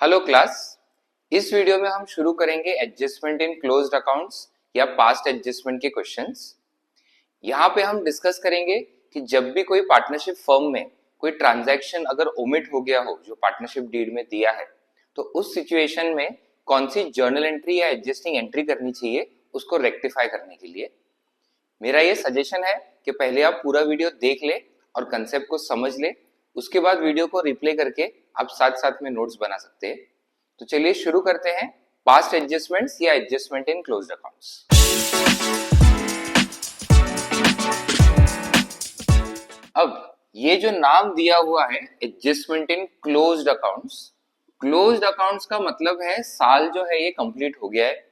Hello class. इस video में हम शुरू करेंगे एडजस्टमेंट इन क्लोज्ड अकाउंट्स या पास्ट एडजस्टमेंट के क्वेश्चंस। यहाँ पे हम डिस्कस करेंगे कि जब भी कोई पार्टनरशिप फर्म में कोई ट्रांजैक्शन अगर ओमिट हो गया हो जो पार्टनरशिप डीड में दिया है, तो उस सिचुएशन में कौन सी जर्नल एंट्री या एडजस्टिंग एंट्री करनी चाहिए उसको रेक्टिफाई करने के लिए। मेरा ये सजेशन है कि पहले आप पूरा वीडियो देख ले और कंसेप्ट को समझ ले, उसके बाद वीडियो को रिप्ले करके आप साथ साथ में नोट्स बना सकते हैं। तो चलिए शुरू करते हैं पास्ट एडजस्टमेंट्स या एडजस्टमेंट इन क्लोज्ड अकाउंट्स। अब ये जो नाम दिया हुआ है adjustment in closed accounts, closed accounts का मतलब है साल जो है ये कंप्लीट हो गया है,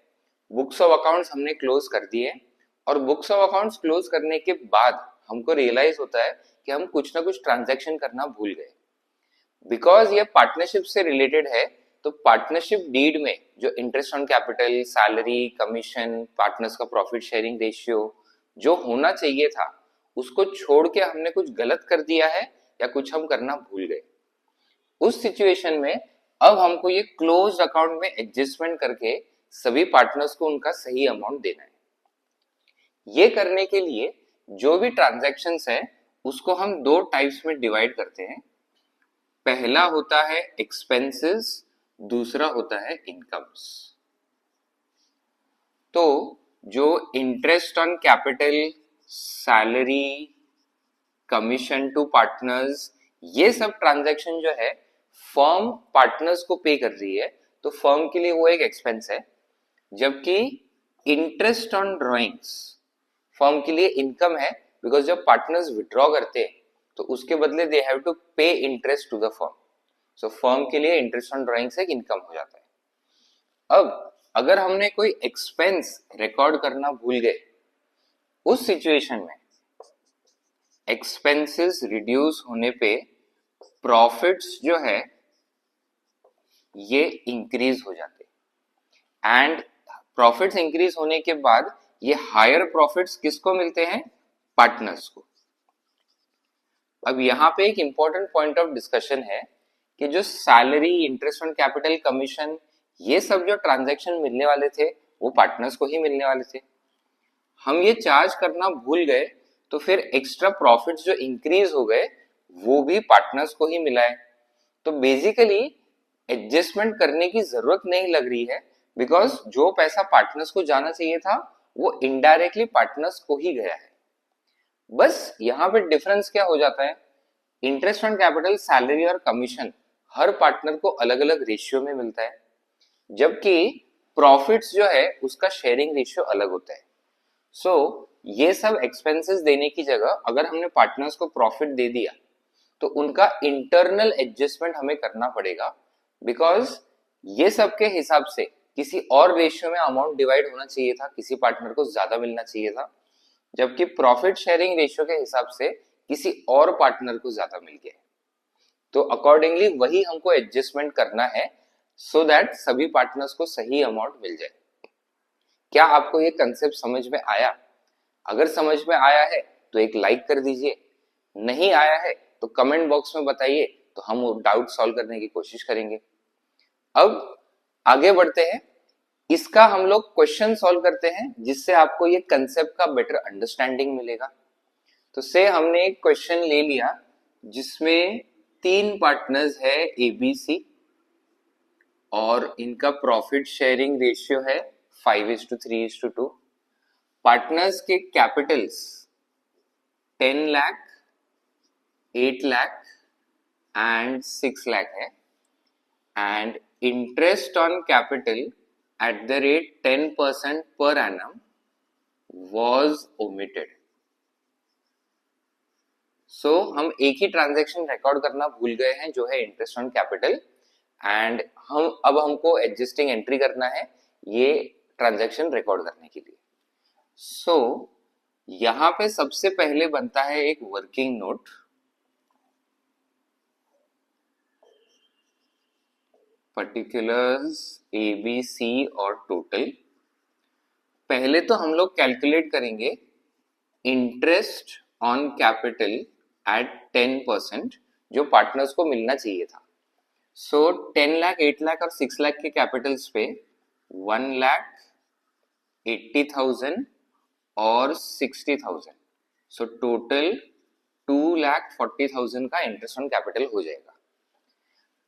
बुक्स ऑफ अकाउंट्स हमने क्लोज कर दिए और बुक्स ऑफ अकाउंट्स क्लोज करने के बाद हमको रियलाइज होता है कि हम कुछ ना कुछ ट्रांजैक्शन करना भूल गए। बिकॉज ये पार्टनरशिप से रिलेटेड है, तो पार्टनरशिप डीड में जो interest on capital, salary, commission, partners का प्रॉफिट शेयरिंग रेशियो जो होना चाहिए था उसको छोड़ के हमने कुछ गलत कर दिया है या कुछ हम करना भूल गए। उस सिचुएशन में अब हमको ये क्लोज्ड अकाउंट में एडजस्टमेंट करके सभी पार्टनर्स को उनका सही अमाउंट देना है। ये करने के लिए जो भी ट्रांजैक्शंस है उसको हम दो टाइप्स में डिवाइड करते हैं। पहला होता है एक्सपेंसेस, दूसरा होता है इनकम्स। तो जो interest on capital, salary, commission to partners, ये सब ट्रांजैक्शन जो है फर्म पार्टनर्स को पे कर रही है, तो फर्म के लिए वो एक एक्सपेंस है। जबकि इंटरेस्ट ऑन ड्रॉइंग्स फर्म के लिए इनकम है, बिकॉज जब पार्टनर्स विड्रॉ करते हैं तो उसके बदले they have to pay interest to the firm. So firm के लिए इंटरेस्ट ऑन ड्रॉइंग्स एक इनकम हो जाता है। अब अगर हमने कोई एक्सपेंस रिकॉर्ड करना भूल गए, उस सिचुएशन में एक्सपेंसेस रिड्यूस होने पे प्रॉफिट्स जो है ये इंक्रीज हो जाते हैं एंड प्रॉफिट्स इंक्रीज होने के बाद ये हायर प्रॉफिट्स किसको मिलते हैं? पार्टनर्स को। अब यहाँ पे एक इंपॉर्टेंट पॉइंट ऑफ डिस्कशन है कि जो salary, interest on capital, commission, ये सब जो ट्रांजैक्शन मिलने वाले थे वो पार्टनर्स को ही मिलने वाले थे। हम ये चार्ज करना भूल गए तो फिर एक्स्ट्रा प्रॉफिट्स जो इंक्रीज हो गए वो भी पार्टनर्स को ही मिला है। तो बेसिकली एडजस्टमेंट करने की जरूरत नहीं लग रही है, बिकॉज जो पैसा पार्टनर्स को जाना चाहिए था वो इनडायरेक्टली पार्टनर्स को ही गया है। बस यहाँ पे डिफरेंस क्या हो जाता है, इंटरेस्ट ऑन कैपिटल, सैलरी और कमीशन हर पार्टनर को अलग अलग रेशियो में मिलता है, जबकि प्रॉफिट्स जो है उसका शेयरिंग रेशियो अलग होता है। सो ये सब एक्सपेंसेस देने की जगह अगर हमने पार्टनर्स को प्रॉफिट दे दिया तो उनका इंटरनल एडजस्टमेंट हमें करना पड़ेगा, बिकॉज ये सब के हिसाब से किसी और रेशियो में अमाउंट डिवाइड होना चाहिए था, किसी पार्टनर को ज्यादा मिलना चाहिए था, जबकि प्रॉफिट शेयरिंग रेशियो के हिसाब से किसी और पार्टनर को ज्यादा मिल गया। तो अकॉर्डिंगली वही हमको एडजस्टमेंट करना है सो दैट सभी पार्टनर्स को सही अमाउंट मिल जाए। क्या आपको ये कंसेप्ट समझ में आया? अगर समझ में आया है तो एक लाइक कर दीजिए, नहीं आया है तो कमेंट बॉक्स में बताइए, तो हम वो डाउट सॉल्व करने की कोशिश करेंगे। अब आगे बढ़ते हैं, इसका हम लोग क्वेश्चन सॉल्व करते हैं जिससे आपको ये कंसेप्ट का बेटर अंडरस्टैंडिंग मिलेगा। तो से हमने एक क्वेश्चन ले लिया जिसमें 3 पार्टनर्स है ABC और इनका प्रॉफिट शेयरिंग रेशियो है 5:3:2। पार्टनर्स के कैपिटल्स 10 लाख, 8 लाख एंड 6 लाख है and interest on capital at the rate 10% per annum was omitted. So हम एक ही ट्रांजैक्शन रिकॉर्ड करना भूल गए हैं जो है इंटरेस्ट ऑन कैपिटल, एंड अब हमको एडजस्टिंग एंट्री करना है ये ट्रांजैक्शन रिकॉर्ड करने के लिए। सो यहाँ पे सबसे पहले बनता है एक वर्किंग नोट। पर्टिकुलर्स ABC और टोटल। पहले तो हम लोग कैलकुलेट करेंगे इंटरेस्ट ऑन कैपिटल एट 10% जो पार्टनर्स को मिलना चाहिए था। सो 10 लाख, 8 लाख और 6 लाख के कैपिटल्स पे 1,80,000 और 60,000, सो टोटल 2,40,000 का इंटरेस्ट ऑन कैपिटल हो जाएगा।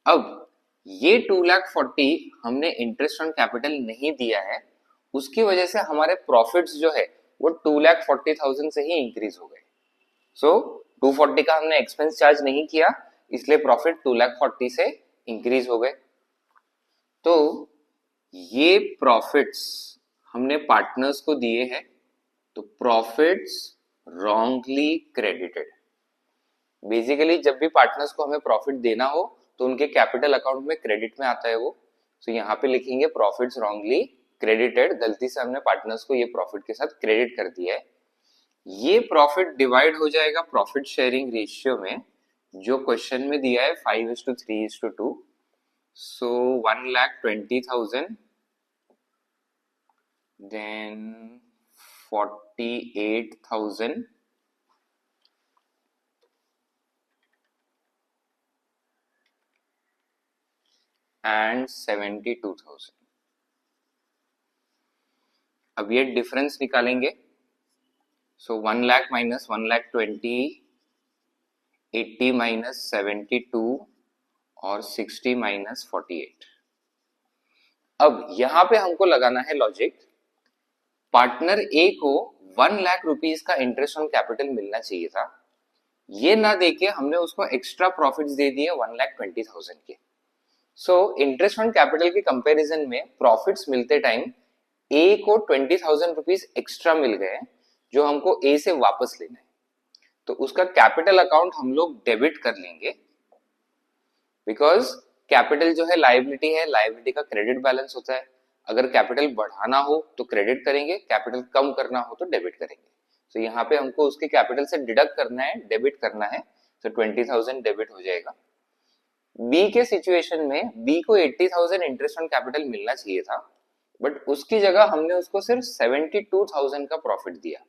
अब ये 2,40,000 हमने इंटरेस्ट ऑन कैपिटल नहीं दिया है, उसकी वजह से हमारे प्रॉफिट्स जो है वो 2,40,000 से ही इंक्रीज हो गए। सो 240 का हमने एक्सपेंस चार्ज नहीं किया, इसलिए प्रॉफिट 2,40,000 से इंक्रीज हो गए। तो ये प्रॉफिट्स हमने पार्टनर्स को दिए हैं, तो प्रॉफिट्स रॉन्गली क्रेडिटेड। बेसिकली जब भी पार्टनर्स को हमें प्रॉफिट देना हो तो उनके कैपिटल अकाउंट में क्रेडिट में आता है वो, तो यहाँ पे लिखेंगे प्रॉफिट्स रॉन्गली क्रेडिटेड, गलती से हमने पार्टनर्स को ये प्रॉफिट के साथ क्रेडिट कर दिया है। ये प्रॉफिट डिवाइड हो जाएगा प्रॉफिट शेयरिंग रेशियो में, जो क्वेश्चन में दिया है 5:3:2, सो 1,20,000 देन 48,000 एंड 72,000। अब ये डिफरेंस निकालेंगे, सो 1 लाख माइनस 1,20,000, 80 माइनस 72 और 60 माइनस 48। अब यहां पे हमको लगाना है लॉजिक, पार्टनर ए को 1 लाख रुपीस का इंटरेस्ट ऑन कैपिटल मिलना चाहिए था, ये ना देके हमने उसको एक्स्ट्रा प्रॉफिट्स दे दिए 1,20,000 के। सो इंटरेस्ट ऑन कैपिटल के कंपैरिजन में प्रॉफिट्स मिलते टाइम ए को 20,000 रुपीज एक्स्ट्रा मिल गए, जो हमको ए से वापस लेना है, तो उसका कैपिटल अकाउंट हम लोग डेबिट कर लेंगे, बिकॉज कैपिटल जो है लायबिलिटी है, लायबिलिटी का क्रेडिट बैलेंस होता है। अगर कैपिटल बढ़ाना हो तो क्रेडिट करेंगे, कैपिटल कम करना हो तो डेबिट करेंगे। तो यहाँ पे हमको उसके कैपिटल से डिडक्ट करना है, डेबिट करना है, तो 20,000 डेबिट हो जाएगा। बी के सिचुएशन में बी को 80,000 इंटरेस्ट ऑन कैपिटल मिलना चाहिए था, बट उसकी जगह हमने उसको सिर्फ 72,000 का प्रॉफिट दिया,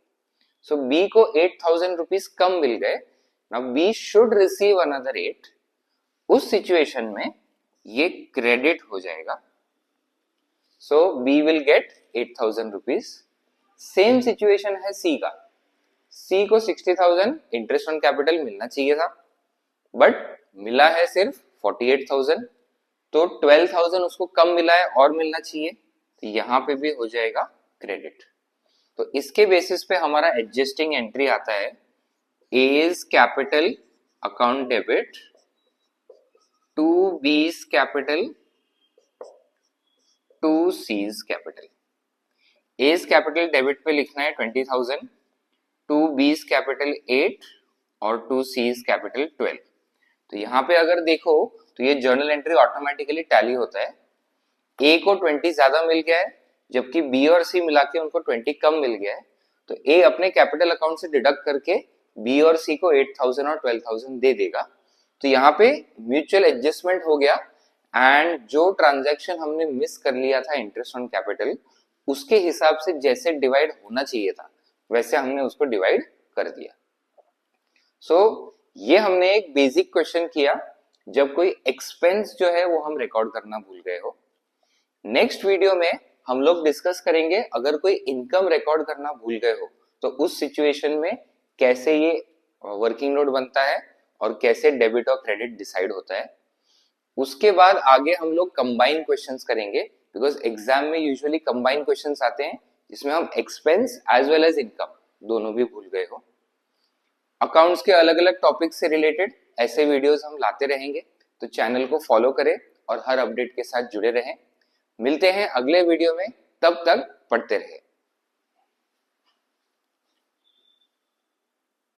सो बी को 8,000 रुपीज कम मिल गए। Now we should receive another 8, उस सिचुएशन में ये क्रेडिट हो जाएगा, so we will get 8,000 rupees. Same situation है सी का, सी को 60,000 इंटरेस्ट ऑन कैपिटल मिलना चाहिए था, बट मिला है सिर्फ 48,000, तो 12,000 उसको कम मिला है और मिलना चाहिए, तो यहां पे भी हो जाएगा क्रेडिट। तो इसके बेसिस पे हमारा एडजस्टिंग एंट्री आता है, as capital account debit to B's capital to C's capital. As capital debit पे लिखना है 20,000, टू बीज कैपिटल 8 और टू सीज कैपिटल 12। तो यहाँ पे अगर देखो तो ये जर्नल एंट्री ऑटोमेटिकली टैली होता है, ए को 20 ज्यादा मिल गया है, जबकि बी और सी मिला के उनको 20 कम मिल गया है, तो ए अपने कैपिटल अकाउंट से डिडक्ट करके बी और सी को 8,000 और 12,000 दे देगा। तो यहाँ पे म्यूचुअल एडजस्टमेंट हो गया, एंड जो ट्रांजैक्शन हमने मिस कर लिया था इंटरेस्ट ऑन कैपिटल, उसके हिसाब से जैसे डिवाइड होना चाहिए था वैसे हमने उसको डिवाइड कर दिया। सो ये हमने एक बेसिक क्वेश्चन किया जब कोई एक्सपेंस जो है वो हम रिकॉर्ड करना भूल गए हो। नेक्स्ट वीडियो में हम लोग डिस्कस करेंगे अगर कोई इनकम रिकॉर्ड करना भूल गए हो तो उस सिचुएशन में कैसे ये वर्किंग नोट बनता है और कैसे डेबिट और क्रेडिट डिसाइड होता है। उसके बाद आगे हम लोग कंबाइन क्वेश्चंस करेंगे, बिकॉज एग्जाम में यूजुअली कंबाइन क्वेश्चंस आते हैं जिसमें हम expense as well as income दोनों भी भूल गए हो। अकाउंट्स के अलग अलग टॉपिक से रिलेटेड ऐसे वीडियोस हम लाते रहेंगे, तो चैनल को फॉलो करें और हर अपडेट के साथ जुड़े रहें। मिलते हैं अगले वीडियो में, तब तक पढ़ते रहें।